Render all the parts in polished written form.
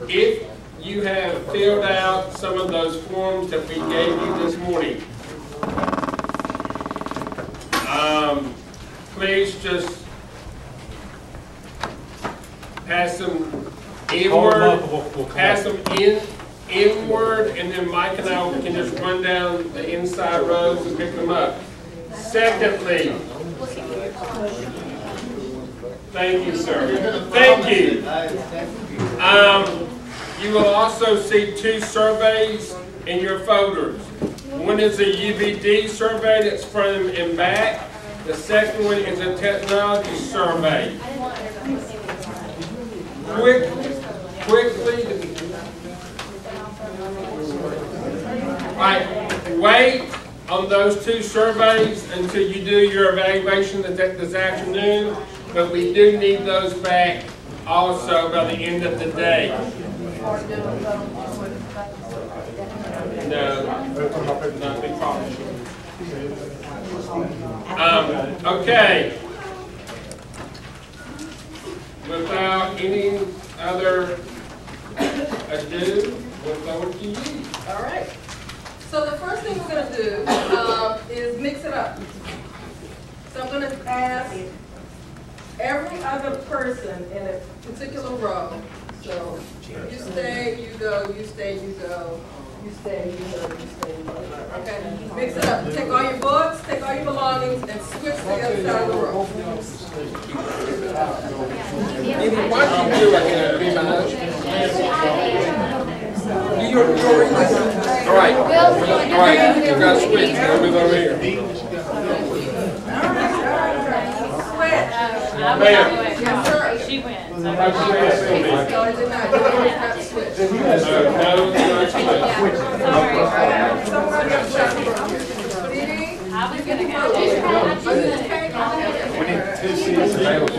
if you have filled out some of those forms that we gave you this morning, please just pass them inward, pass them inward, and then Mike and I can just run down the inside rows and pick them up. Secondly, thank you, sir. Thank you. You will also see 2 surveys in your folders. One is a UVD survey that's front and back. The second one is a technology survey. Quickly. Right, wait on those 2 surveys until you do your evaluation this afternoon, but we do need those back also by the end of the day. No, not big problem. Okay. Without any other ado, we'll go to you. All right. So the first thing we're going to do is mix it up. So I'm going to ask every other person in a particular row. So you stay, you go, you stay, you go, you stay, you go, you stay, you go. Okay? Mix it up. Take all your books, take all your belongings, and switch to the other side of the row. Why don't you do like all right, you got to switch. I'll move over here. Yes, sir. She wins. No, I did not. You did not switch. Someone got shot. I was going to go. We need 2 seats available.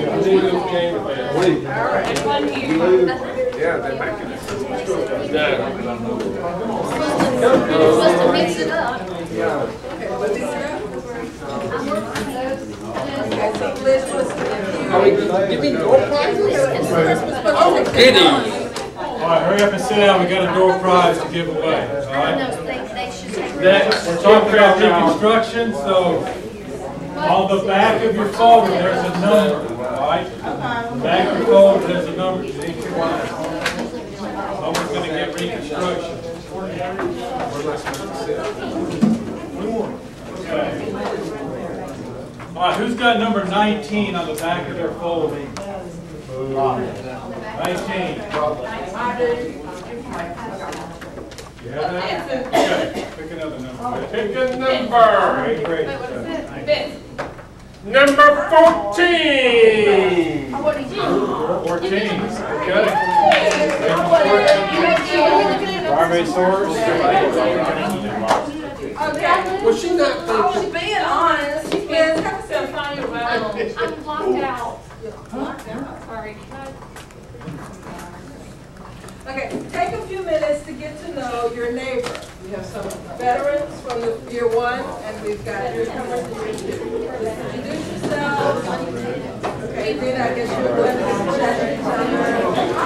All right. There's one here. Yeah, they're making it. Supposed to mix it up. Okay, we'll mix it up. Okay, so Liz was Are we giving door prizes? oh, Kitty. All right, hurry up and sit down. We got a door prize to give away. All right. Next, we're talking about Reconstruction. So, on the back of your folder, there's a number. All right. The back of your folder, there's a number. Someone's going to get Reconstruction. Okay. All right. Who's got number 19 on the back of their folder? 19. You have that? Okay. Pick another number. Pick a number. Great. Number 14. 14. Okay. Primary source. Was she not Oh, thinking? she's being honest. She's being texting. I'm blocked out. Blocked out. Sorry. Okay, take a few minutes to get to know your neighbor. We have some veterans from the year 1, and we've got newcomers in year 2. Just introduce yourselves. Okay, then I guess you're going to chat each other.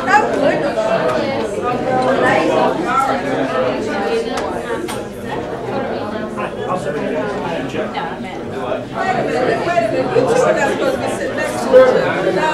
How good Wait a minute. You two are not supposed to be sitting next to each other. No.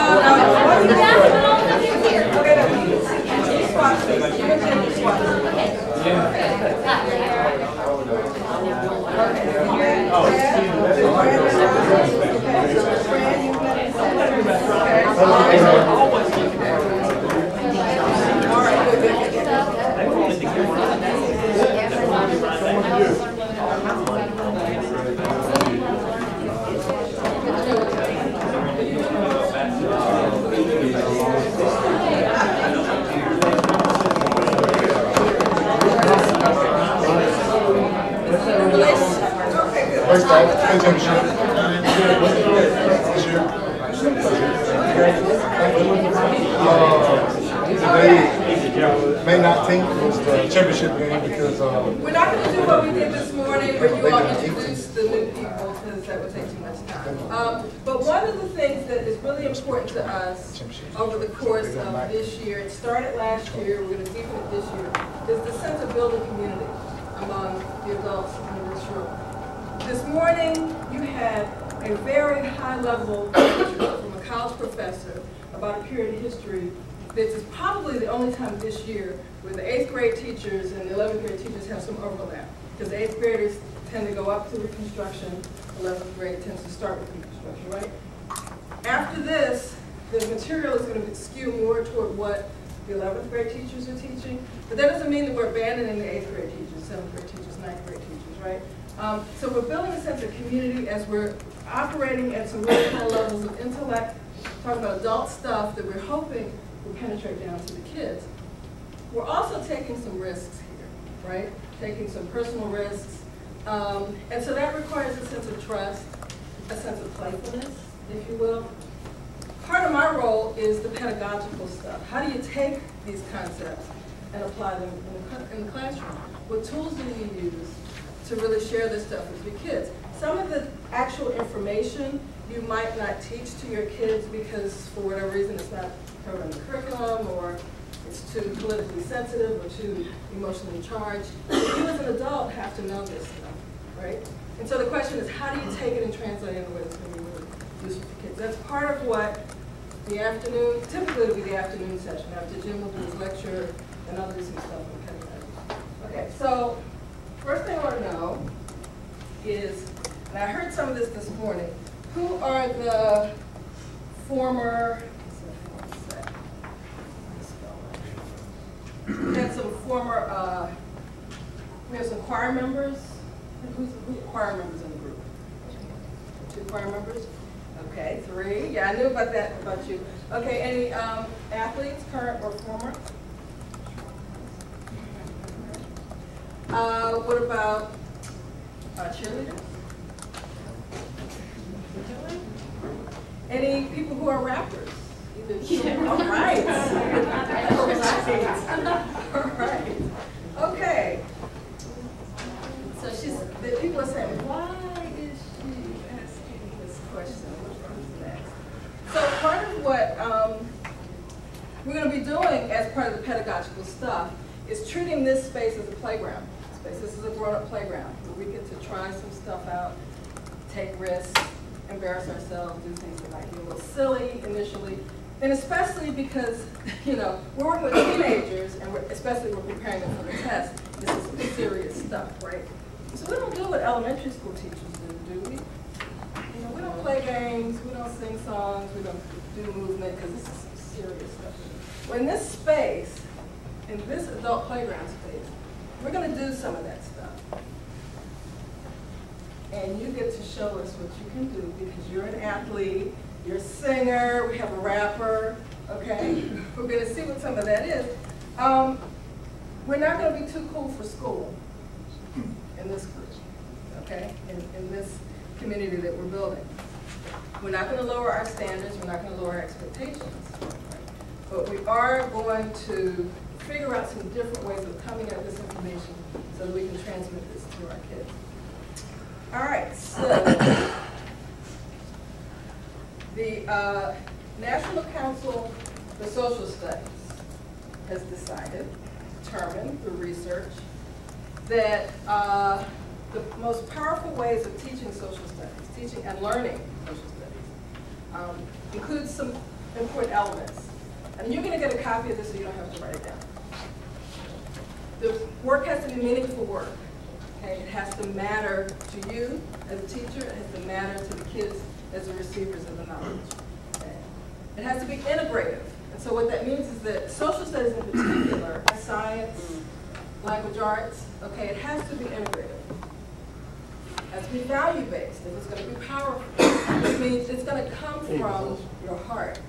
May 19th was the championship game because we're not going to do what we did this morning where you all introduce the new people because that would take too much time. But one of the things things that is really important to us over the course of this year, it started last year, we're going to deepen it this year, is the sense of building community among the adults in this room. This morning, you had a very high-level lecture from a college professor about a period of history. This is probably the only time this year where the 8th grade teachers and the 11th grade teachers have some overlap. Because the 8th graders tend to go up to Reconstruction, 11th grade tends to start with Reconstruction, right? After this, the material is going to skew more toward what the 11th grade teachers are teaching. But that doesn't mean that we're abandoning the 8th grade teachers, 7th grade teachers, 9th grade teachers, right? So we're building a sense of community as we're operating at some really high levels of intellect, talking about adult stuff that we're hoping will penetrate down to the kids. We're also taking some risks here, right? Taking some personal risks. And so that requires a sense of trust, a sense of playfulness, if you will. Part of my role is the pedagogical stuff. How do you take these concepts and apply them in the classroom? What tools do you use to really share this stuff with your kids? Some of the actual information you might not teach to your kids because for whatever reason it's not covered in the curriculum, or it's too politically sensitive or too emotionally charged. But you as an adult have to know this stuff, right? And so the question is, how do you take it and translate it in a way that's going to be really useful for kids? That's part of what the afternoon, typically it'll be the afternoon session. After Jim will do his lecture, and I'll do some stuff on pedagogy. Okay, so first thing I want to know is, and I heard some of this morning, who are the former, we had some former, we have some choir members. Who's choir members in the group? 2 choir members? Okay, 3. Yeah, I knew about that about you. Okay, any athletes, current or former? What about cheerleaders? Any people who are rappers? Yeah. All right. All right. Okay. So the people are saying, why is she asking this question? What's next? So part of what we're going to be doing as part of the pedagogical stuff is treating this space as a playground space. This is a grown-up playground where we get to try some stuff out, take risks, embarrass ourselves, do things that might be a little silly initially. And especially because, you know, we're working with teenagers, and especially we're preparing them for the test. This is some serious stuff, right? So we don't do what elementary school teachers do we? You know, we don't play games, we don't sing songs, we don't do movement, because this is some serious stuff. Well, in this space, in this adult playground space, we're going to do some of that stuff. And you get to show us what you can do, because you're an athlete, you're a singer, we have a rapper, okay? We're going to see what some of that is. We're not going to be too cool for school in this group, okay? In this community that we're building. We're not going to lower our standards, we're not going to lower our expectations. But we are going to figure out some different ways of coming at this information so that we can transmit this to our kids. All right, so the National Council for Social Studies has determined through research, that the most powerful ways of teaching social studies, teaching and learning social studies, includes some important elements. And you're going to get a copy of this so you don't have to write it down. The work has to be meaningful work. Okay? It has to matter to you as a teacher. It has to matter to the kids as the receivers of the knowledge. Okay? It has to be integrative. And so what that means is that social studies in particular, science, language arts, okay, it has to be integrative. It has to be value-based if it's going to be powerful. Which means it's going to come from your heart.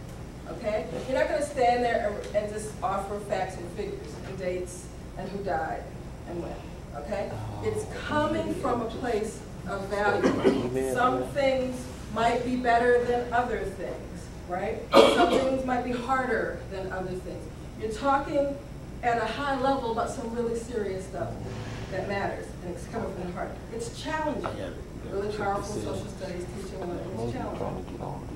Okay? You're not going to stand there and just offer facts and figures and dates and who died and when. Okay? It's coming from a place of value. Some things might be better than other things, right? Some things might be harder than other things. You're talking at a high level about some really serious stuff that matters, and it's coming from the heart. It's challenging. Really powerful social studies teaching is challenging.